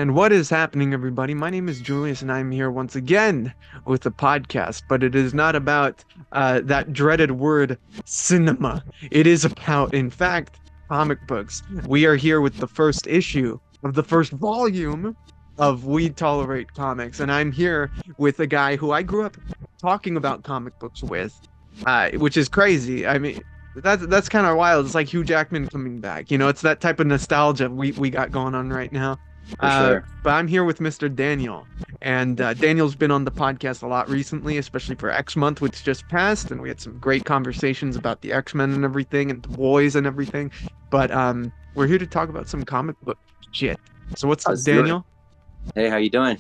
And what is happening, everybody? My name is Julius, and I'm here once again with a podcast. But it is not about that dreaded word, cinema. It is about, in fact, comic books. We are here with the first issue of the first volume of We Tolerate Comics, and I'm here with a guy who I grew up talking about comic books with, which is crazy. I mean, that's kind of wild. It's like Hugh Jackman coming back. It's that type of nostalgia we got going on right now. For sure. But I'm here with Mr. Daniel, and Daniel's been on the podcast a lot recently, especially for X Month, which just passed, and we had some great conversations about the X-Men and everything, and the boys and everything. But we're here to talk about some comic book shit. So what's up, Let's do it. Daniel? Hey, how you doing?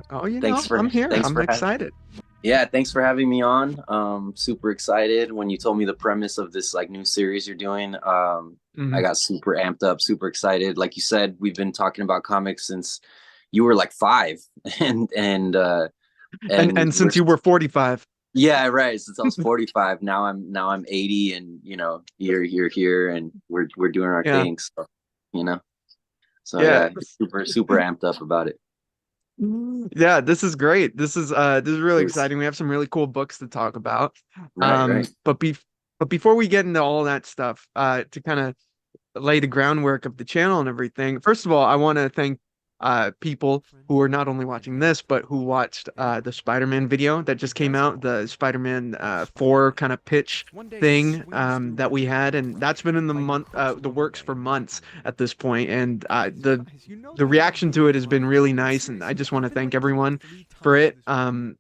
Oh, I'm I'm here. I'm excited. Yeah, thanks for having me on. Super excited when you told me the premise of this like new series you're doing. I Mhm. got super amped up, super excited. Like you said, we've been talking about comics since you were like 5, and and uh, And and we're since you were 45. yeah, right. Since I was 45, now I'm 80, and you're here, and we're doing our Yeah. thing. So you know, so Yeah. yeah, super amped up about it. Yeah, this is great. This is really Yes. exciting. We have some really cool books to talk about. Right, right. But before we get into all that stuff, to kind of lay the groundwork of the channel and everything. First of all, I want to thank people who are not only watching this, but who watched the Spider-Man video that just came out, the Spider-Man 4 kind of pitch thing that we had, and that's been in the works for months at this point, and the reaction to it has been really nice, and I just want to thank everyone for it. And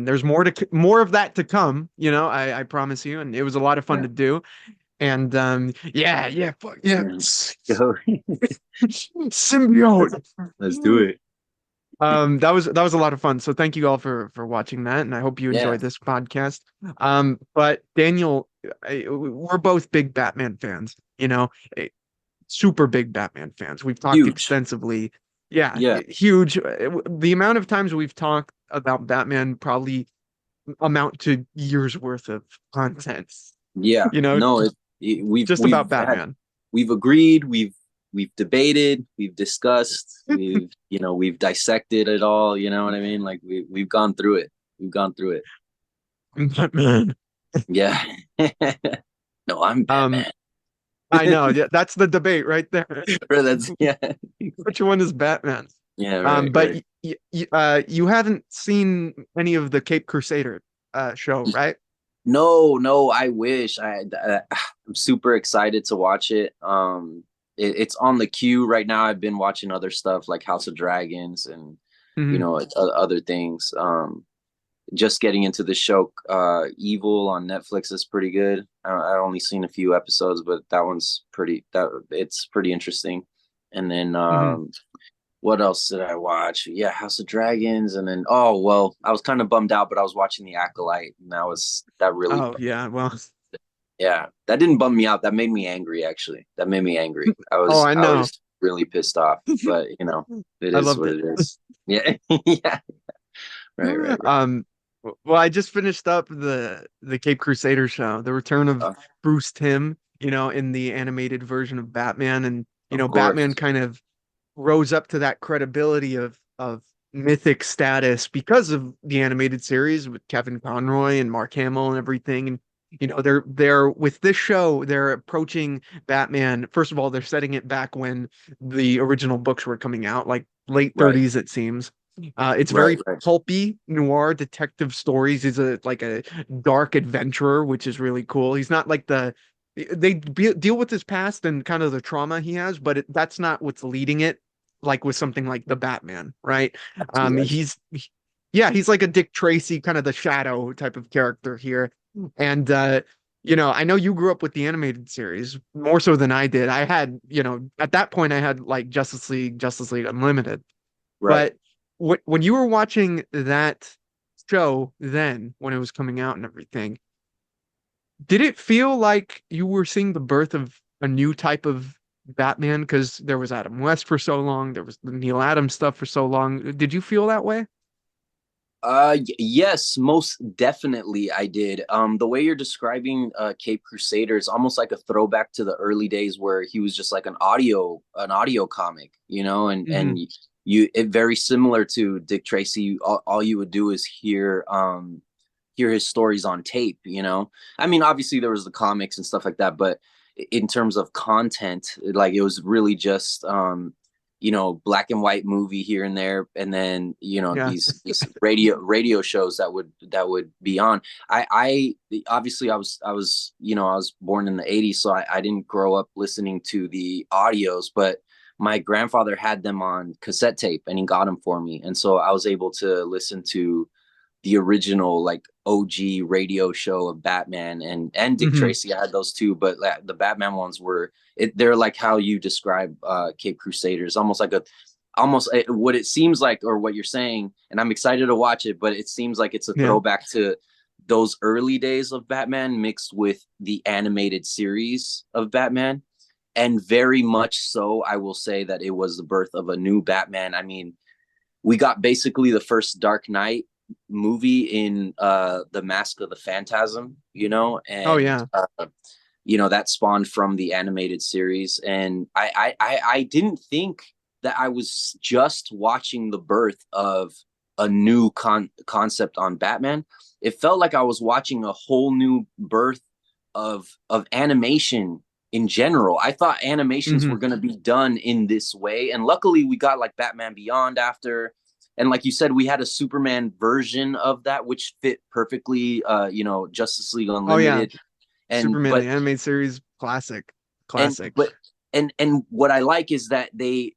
there's more of that to come, I promise you, and it was a lot of fun Yeah. to do. And yeah, fuck yeah. Yeah. Go. Symbiote. Let's do it. That was a lot of fun. So thank you all for watching that, and I hope you Yeah. enjoyed this podcast. But Daniel, we're both big Batman fans, eh, super big Batman fans. We've talked Huge. extensively. Yeah, Yeah. huge. The amount of times we've talked about Batman probably amount to years worth of content, Yeah. you know, No, we've just about Batman. we've agreed, we've debated, we've discussed, we've dissected it all, you know what I mean? Like we've gone through it. We've gone through it. Batman. Yeah. No, I'm Um, Batman. I know. Yeah, that's the debate right there. Bro, that's yeah. Which one is Batman? Yeah, right, But right. you haven't seen any of the Cape Crusader show, right? No, no, I wish I'm super excited to watch it. It's on the queue right now. I've been watching other stuff like House of Dragons and Hmm. other things. Just getting into the show Evil on Netflix is pretty good. I only seen a few episodes, but that it's pretty interesting. And then Hmm. what else did I watch? Yeah, House of Dragons, and then oh well, I was kind of bummed out, but I was watching The Acolyte, and that really, Oh yeah. Well. yeah, that didn't bum me out. That made me angry. Actually, that made me angry. I Oh, was I I know. was really pissed off, but it I is loved what it. it is. Yeah, yeah, right, right, right. Um. Well, I just finished up the Cape Crusader show, the return of Uh, Bruce Timm, in the animated version of Batman, and of Batman course, kind of rose up to that credibility of mythic status because of the animated series with Kevin Conroy and Mark Hamill and everything. And they're with this show, they're approaching Batman. First of all, they're setting it back when the original books were coming out, like late right, 30s, it seems. It's right, very right. pulpy noir detective stories. He's a dark adventurer, which is really cool. He's not like deal with his past and kind of the trauma he has, but that's not what's leading it. Like with something like the Batman, right? I see, I see. Yeah, he's like a Dick Tracy, kind of the shadow type of character here. And I know you grew up with the animated series more so than I did. I had, at that point I had like Justice League Unlimited. Right. But when you were watching that show then, when it was coming out and everything, did it feel like you were seeing the birth of a new type of Batman? Because there was Adam West for so long, there was the Neil Adams stuff for so long. Did you feel that way? Yes, most definitely I did. The way you're describing Cape Crusader is almost like a throwback to the early days where he was just like an audio comic, you know, Hmm. and you it very similar to Dick Tracy. All you would do is hear his stories on tape, you know. I mean, obviously there was the comics and stuff like that, but in terms of content, like it was really just you know, black and white movie here and there, and then you know Yeah. these radio shows that would be on. I obviously I was you know I was born in the '80s, so I didn't grow up listening to the audios, but my grandfather had them on cassette tape, and he got them for me, and so I was able to listen to the original like OG radio show of Batman and Dick Hmm. Tracy. I had those too, but the Batman ones were they're like how you describe Cape Crusaders, almost like a almost what it seems like or what you're saying, and I'm excited to watch it, but it seems like it's a Yeah. throwback to those early days of Batman mixed with the animated series of Batman. And very much so, I will say that it was the birth of a new Batman. I mean, we got basically the first Dark Knight movie in the Mask of the Phantasm, you know, Oh and yeah. you know that spawned from the animated series. And I didn't think that I was just watching the birth of a new concept on Batman. It felt like I was watching a whole new birth of animation in general. I thought animations Hmm. were going to be done in this way, and luckily we got like Batman Beyond after, and like you said, we had a Superman version of that which fit perfectly. You know, Justice League Oh yeah. Unlimited, and Superman the animated series, classic, and classic. but and what I like is that they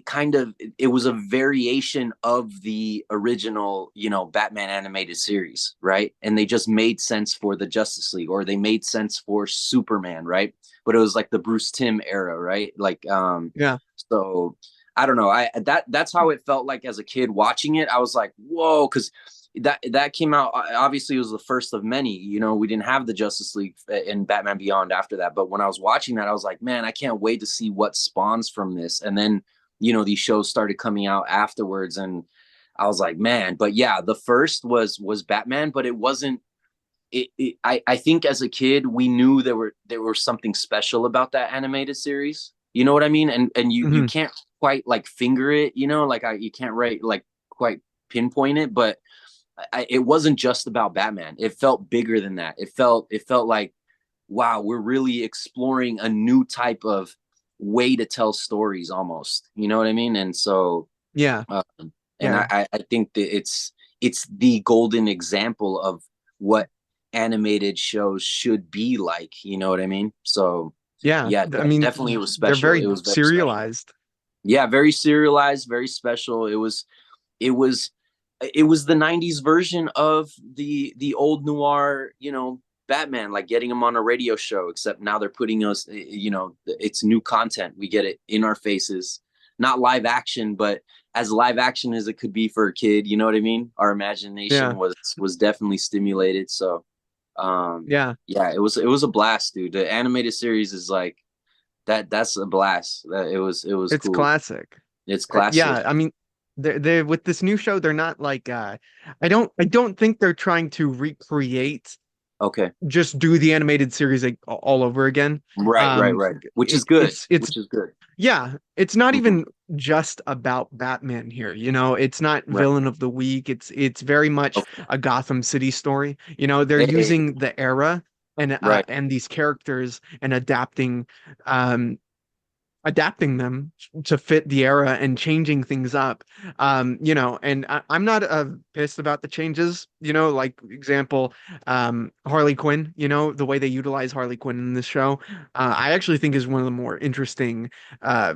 kind of it was a variation of the original, you know, Batman animated series, right? And they just made sense for the Justice League, or they made sense for Superman, right? But it was like the Bruce Timm era, right? Like Yeah. so I don't know. That's how it felt like as a kid watching it. I was like, whoa, because that came out obviously it was the first of many, you know. We didn't have the Justice League and Batman Beyond after that, but when I was watching that I was like, man, I can't wait to see what spawns from this. And then you know these shows started coming out afterwards, and I was like, man. But yeah, the first was Batman, but it wasn't I think as a kid we knew there was something special about that animated series, you know what I mean. And you Hmm. can't quite like finger it, you know, like you can't write like quite pinpoint it, but it wasn't just about Batman. It felt bigger than that. It felt like, wow, we're really exploring a new type of way to tell stories, almost. You know what I mean? And so, Yeah. and Yeah. I think that it's the golden example of what animated shows should be like. You know what I mean? So, Yeah. yeah, I mean, definitely it was they're special. It very was very special. serialized. Yeah, very serialized, very special. It was it was the 90s version of the old noir, you know, Batman, like getting him on a radio show, except now they're putting us, you know, it's new content. We get it in our faces, not live action, but as live action as it could be for a kid, you know what I mean? Our imagination Yeah. was definitely stimulated. So Yeah. yeah, it was a blast, dude. The animated series is like that's a blast. That it was It's cool. classic. It's classic. Yeah, I mean, they're with this new show, they're not like I don't think they're trying to recreate, Okay. just do the animated series like all over again. Right, right, Um right. Which is it, good. it's Which is good. yeah, it's not Hmm. even just about Batman here, you know. It's not Right. villain of the week. It's very much Okay. a Gotham City story. You know, they're Hey, using the era right, and these characters and um adapting them to fit the era and changing things up. You know, and I'm not pissed about the changes, you know, like example, Harley Quinn, you know, the way they utilize Harley Quinn in this show, I actually think is one of the more interesting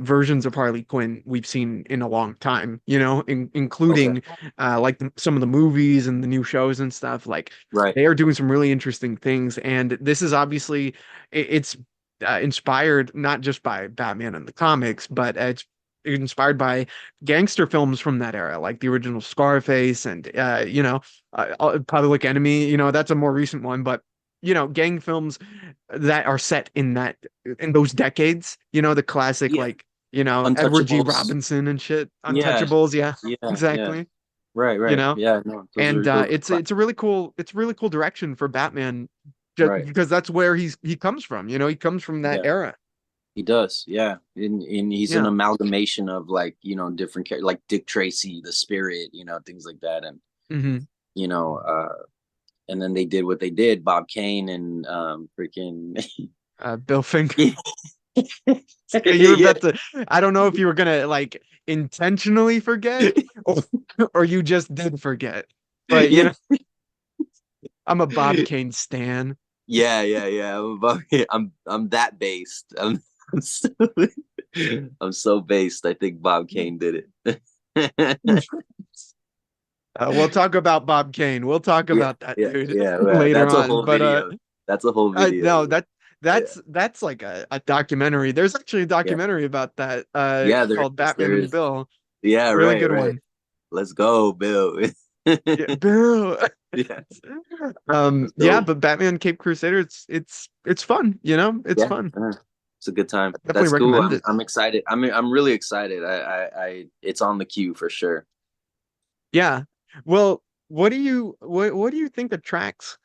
versions of Harley Quinn we've seen in a long time, you know, okay, including like some of the movies and the new shows and stuff. Like right. they are doing some really interesting things, and this is obviously it's inspired not just by Batman and the comics, but it's inspired by gangster films from that era, like the original Scarface and you know, Public Enemy. You know, that's a more recent one, but you know, gang films that are set in those decades. You know, the classic Yeah, like you know Edward G. Untouchables. Robinson and shit, Yeah, Untouchables. Yeah, yeah, yeah. exactly. Right, you right. know? Yeah, no, And those are it's a really cool, it's a really cool direction for Batman, just right. because that's where he comes from. You know, he comes from that Yeah. era. He does, yeah. And he's an Yeah. amalgamation of like, different characters like Dick Tracy, the Spirit, things like that. And Hmm. you know, and then they did what they did, Bob Kane and freaking Bill Finger. yeah, You were about to, I don't know if you were gonna like intentionally forget or, or you just did forget. But you yeah, know, I'm a Bob Kane stan. yeah. I'm that based. I'm so, I'm so based. I think Bob Kane did it. We'll talk about Bob Kane. We'll talk Yeah, about that yeah, dude yeah. later That's a on. whole But video. That's a whole no, video. Yeah, that's like a documentary. There's actually a yeah, documentary about that yeah. There called is. Batman There and is. Bill. Yeah, Really right, good right. one. Let's go, Bill. Yeah, Bill. Yeah, let's Yeah, go. but Batman Cape Crusader, it's fun, you know? It's Yeah, fun. it's a good time. Definitely That's cool. recommend I'm it. I'm excited. I'm really excited. It's on the queue for sure. Yeah. Well, what do you think attracts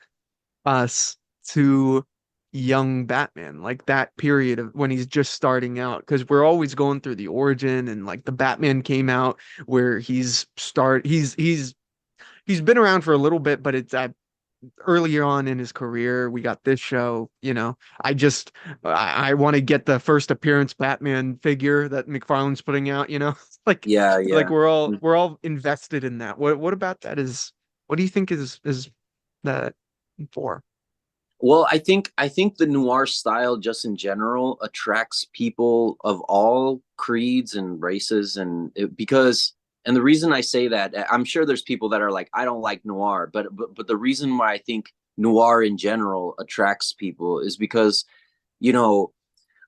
us to young Batman, like that period of when he's just starting out? Because we're always going through the origin, and like the Batman came out where he's been around for a little bit, but it's at earlier on in his career. We got this show, you know. I want to get the first appearance Batman figure that McFarlane's putting out, you know. Like Yeah, like yeah. we're all invested in that. What about that is what do you think is that for? Well, I think the noir style just in general attracts people of all creeds and races because and the reason I say that, I'm sure there's people that are like, I don't like noir, but the reason why I think noir in general attracts people is because, you know,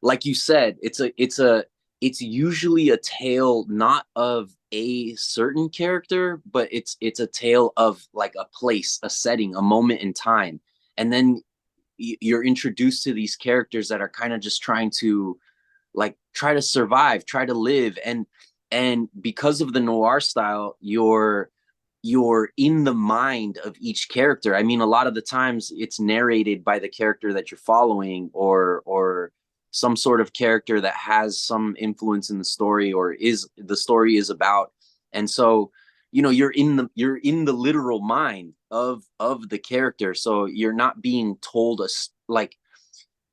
like you said, it's usually a tale not of a certain character, but it's a tale of like a place, a setting, a moment in time. And then you're introduced to these characters that are kind of just trying to like try to survive, try to live, and because of the noir style, you're in the mind of each character. I mean, a lot of the times it's narrated by the character that you're following, or some sort of character that has some influence in the story, or is the story is about. And so, you're in the literal mind of the character, so you're not being told like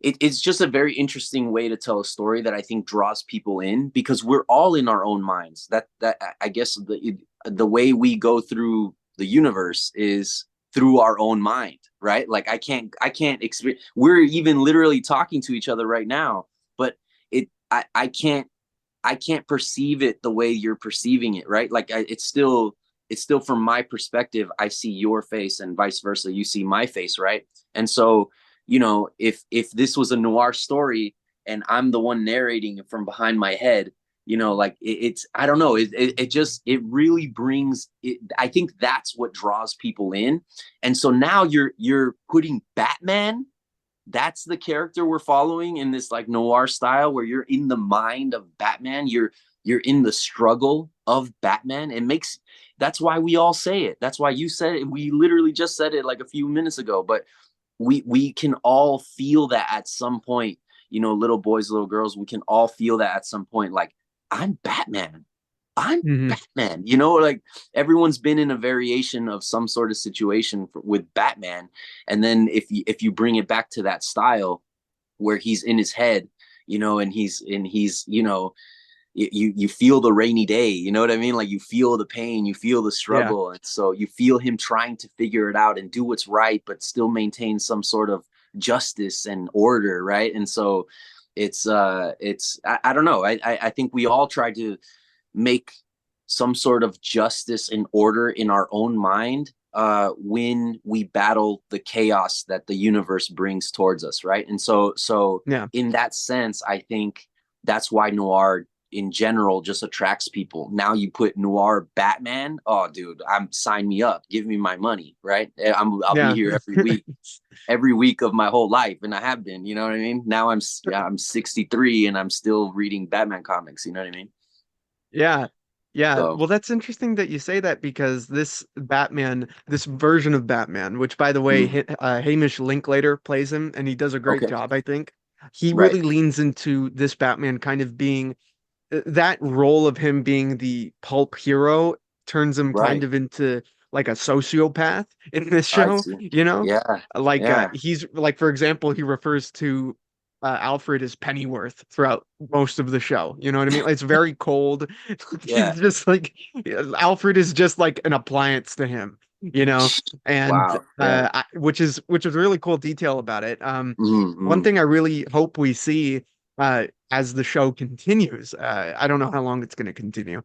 it's just a very interesting way to tell a story that I think draws people in, because we're all in our own minds. That I guess the way we go through the universe is through our own mind, right? Like I can't experience. We're even literally talking to each other right now, but I can't perceive it the way you're perceiving it, right? Like it's still from my perspective. I see your face, and vice versa. You see my face, right? And so, if this was a noir story and I'm the one narrating it from behind my head, like it's I don't know. It really brings it. I think that's what draws people in. And so now you're putting Batman, that's the character we're following in this like noir style, where you're in the mind of Batman, you're in the struggle of Batman. It makes That's why we all say it. That's why you said it. We literally just said it like a few minutes ago, but we can all feel that at some point. Little boys, little girls, we can all feel that at some point, like, I'm Batman. I'm Hmm. Batman. Like everyone's been in a variation of some sort of situation with Batman. And then if you bring it back to that style where he's in his head, and he's you feel the rainy day, you know what I mean? Like you feel the pain, you feel the Yeah. struggle, and so you feel him trying to figure it out and do what's right, but still maintain some sort of justice and order, right? And so I don't know. I think we all try to make some sort of justice and order in our own mind, when we battle the chaos that the universe brings towards us, right? And so Yeah. in that sense, I think that's why noir in general just attracts people. Now you put noir Batman, oh dude, sign me up, give me my money, right? I'll be Yeah. here every week of my whole life, and I have been, you know what I mean? Now I'm 63 and I'm still reading Batman comics, you know what I mean? Yeah. Yeah, So well, that's interesting that you say that because this Batman, this version of Batman, which by the way, mm, Hamish Linklater plays him, and he does a great okay, job, I think. He right, really leans into this Batman kind of being that role of him being the pulp hero turns him kind right. of into like a sociopath in this I show, see. you know? Yeah, Like yeah, he's like for example, he refers to Alfred as Pennyworth throughout most of the show. You know what I mean? It's very cold. yeah. He's just like Alfred is just like an appliance to him, you know? And Wow, yeah. which is a really cool detail about it. One Mm-hmm. thing I really hope we see as the show continues. I don't know how long it's going to continue.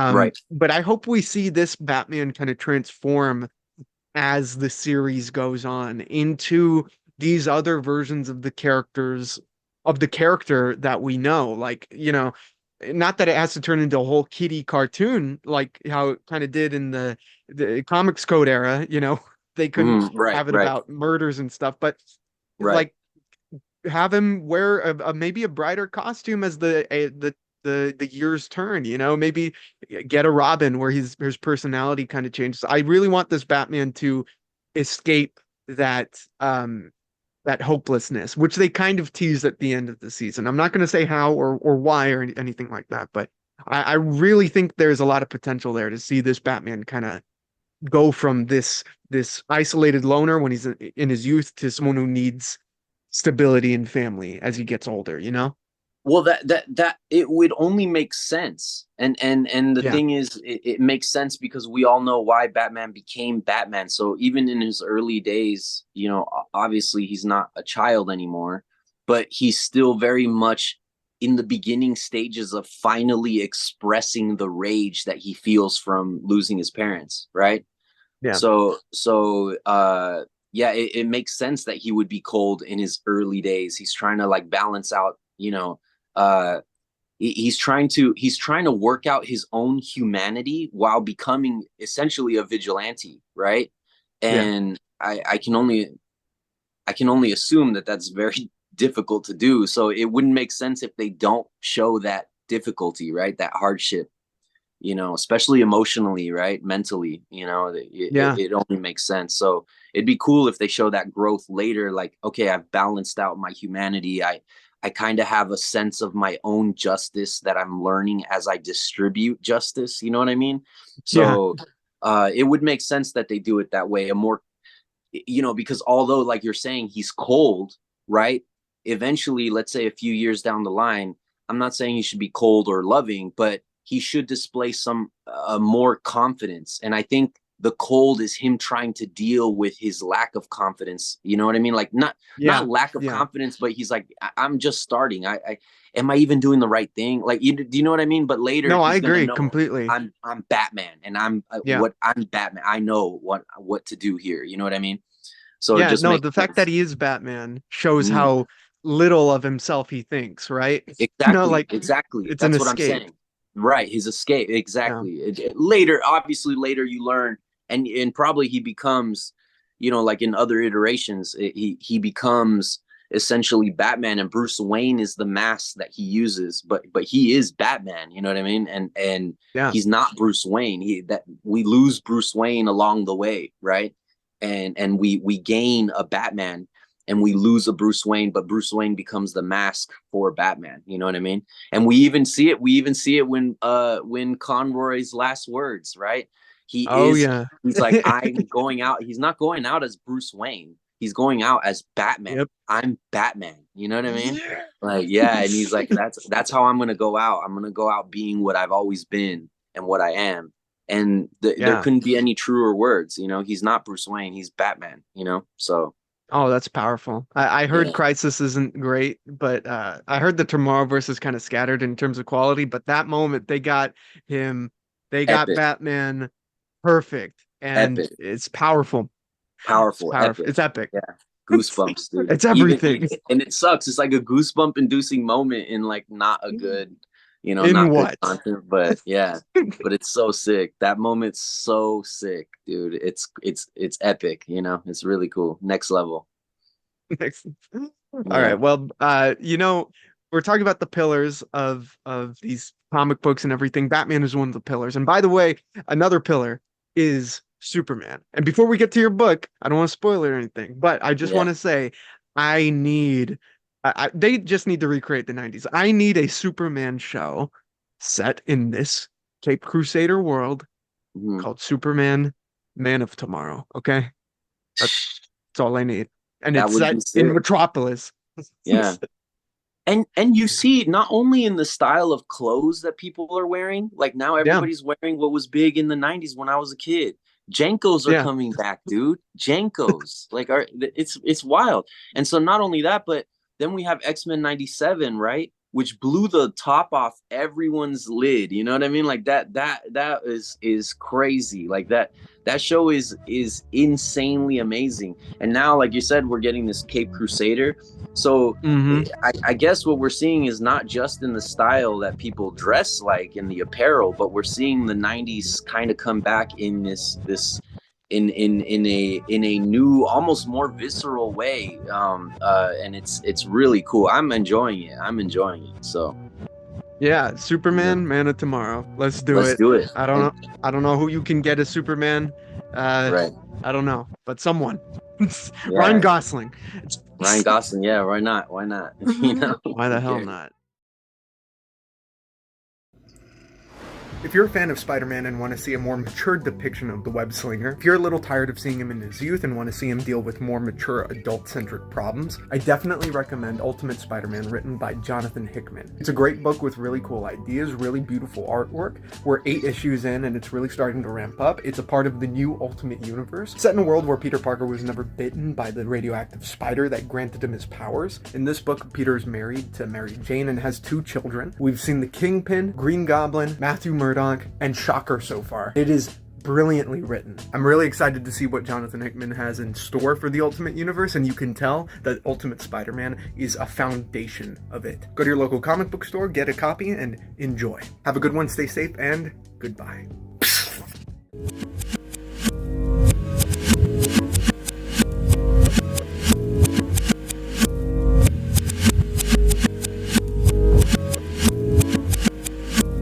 Right. But I hope we see this Batman kind of transform as the series goes on into these other versions of the character that we know. Like, not that it has to turn into a whole kiddie cartoon like how it kind of did in the Comics Code era, they couldn't Right, have it right, about murders and stuff, but right. like have him wear maybe a brighter costume as the years turn, maybe get a Robin where his personality kind of changes. I really want this Batman to escape that hopelessness, which they kind of tease at the end of the season. I'm not going to say how or why or anything like that, but I really think there's a lot of potential there to see this Batman kind of go from this isolated loner when he's in his youth to someone who needs stability and family as he gets older, you know? Well, that it would only make sense, and the Yeah, thing is, it makes sense because we all know why Batman became Batman. So even in his early days, obviously he's not a child anymore, but he's still very much in the beginning stages of finally expressing the rage that he feels from losing his parents, right? yeah, So yeah, it makes sense that he would be cold in his early days. He's trying to like balance out, uh he's trying to work out his own humanity while becoming essentially a vigilante, right? yeah, And I can only assume that that's very difficult to do. So it wouldn't make sense if they don't show that difficulty, right? That hardship, especially emotionally, right? Mentally, yeah, it only makes sense. So it'd be cool if they show that growth later. Like, okay, I've balanced out my humanity. I kind of have a sense of my own justice that I'm learning as I distribute justice. You know what I mean? yeah, So it would make sense that they do it that way. A more, because although, like you're saying, he's cold, right? Eventually, let's say a few years down the line, I'm not saying he should be cold or loving, but he should display some more confidence. And I think the cold is him trying to deal with his lack of confidence. You know what I mean? Like not yeah, lack of yeah. confidence, but he's like, I'm just starting. I am I even doing the right thing? Like, do you know what I mean? But later No, I he's gonna agree know completely. I'm Batman, and Yeah. I'm Batman. I know what to do here. You know what I mean? So it Yeah, just no, makes the fact that sense. he is Batman shows Mhm. how little of himself he thinks, right? Exactly, Like exactly. it's an That's what I'm escape. saying. Right, his escape. Yeah. Exactly. Later, obviously, later you learn, and probably he becomes, like in other iterations, he becomes essentially Batman, and Bruce Wayne is the mask that he uses, but he is Batman. You know what I mean? And Yeah. he's not Bruce Wayne. That we lose Bruce Wayne along the way, right? And we gain a Batman, and we lose a Bruce Wayne, but Bruce Wayne becomes the mask for Batman. You know what I mean? And we even see it. We even see it when Conroy's last words, right? Oh yeah. He's like, I'm going out. He's not going out as Bruce Wayne. He's going out as Batman. Yep. I'm Batman. You know what I mean? Yeah. Like, yeah. And he's like, that's how I'm gonna go out. I'm gonna go out being what I've always been and what I am. And there Yeah. couldn't be any truer words. He's not Bruce Wayne. He's Batman. So Oh, that's powerful. I heard yeah, Crisis isn't great, but I heard the Tomorrowverse is kind of scattered in terms of quality, but that moment him, they got epic, Batman perfect, and epic. it's powerful. It's Powerful, powerful. epic. It's epic. Yeah. Goosebumps, dude. It's Even everything. and it sucks. It's like a goosebump inducing moment in like not a good, In not good what? content, but yeah. But it's so sick. That moment's so sick, dude. It's epic, It's really cool. Next level. Next. All right. Yeah. Well, we're talking about the pillars of these comic books and everything. Batman is one of the pillars. And by the way, another pillar is Superman. And before we get to your book, I don't want to spoil it or anything, but I just want Yeah. to say I need they just need to recreate the 90s. I need a Superman show set in this Cape Crusader world Mhm. called Superman Man of Tomorrow. Okay? That's all I need. And That it's would set be in sick. Metropolis. Yeah. And you see not only in the style of clothes that people are wearing, like now Yeah, everybody's wearing what was big in the 90s when I was a kid. Jankos are yeah. coming back, dude. Jankos. Like it's wild. And so not only that, but then we have X-Men 97, right? Which blew the top off everyone's lid. You know what I mean? Like that is crazy. Like that show is insanely amazing. And now, like you said, we're getting this Cape Crusader. So Hmm. I guess what we're seeing is not just in the style that people dress like in the apparel, but we're seeing the 90s kind of come back in this in a new, almost more visceral way. And it's really cool. I'm enjoying it. I'm enjoying it. So Yeah, yeah, Superman, Man of Tomorrow. Let's do let's it. do it. I don't And know. I don't know who you can get as Superman. Uh, right. I don't know, but someone. Ryan Yeah. Gosling. Ryan Gosling. Yeah. Why not? Why not? You know, Why the who hell cares? not? If you're a fan of Spider-Man and want to see a more mature depiction of the web slinger, if you're a little tired of seeing him in his youth and want to see him deal with more mature adult-centric problems, I definitely recommend Ultimate Spider-Man, written by Jonathan Hickman. It's a great book with really cool ideas, really beautiful artwork. We're 8 issues in and it's really starting to ramp up. It's a part of the new Ultimate Universe, set in a world where Peter Parker was never bitten by the radioactive spider that granted him his powers. In this book, Peter is married to Mary Jane and has 2 children. We've seen the Kingpin, Green Goblin, Matthew Murdock, and Shocker so far. It is brilliantly written. I'm really excited to see what Jonathan Hickman has in store for the Ultimate Universe, and you can tell that Ultimate Spider-Man is a foundation of it. Go to your local comic book store, get a copy, and enjoy. Have a good one, stay safe, and goodbye.